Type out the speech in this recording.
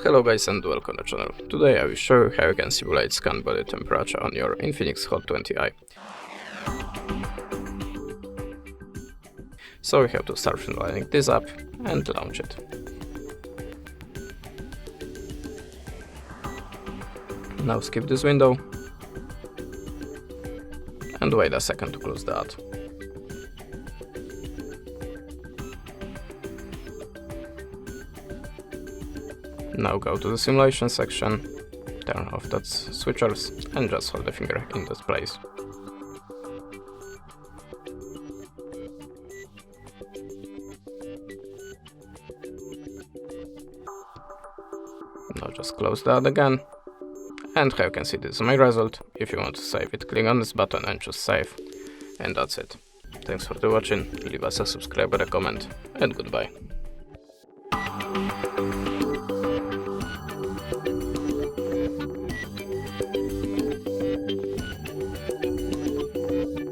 Hello guys and welcome to the channel. Today I will show you how you can simulate scan body temperature on your INFINIX Hot 20i. So we have to start from lining this up and launch it. Now skip this window and wait a second to close the ad. Now go to the simulation section, turn off that switchers and just hold the finger in this place. Now just close that again, and here you can see this is my result. If you want to save it, click on this button and choose save, and that's it. Thanks for watching, leave us a subscribe or a comment, and goodbye.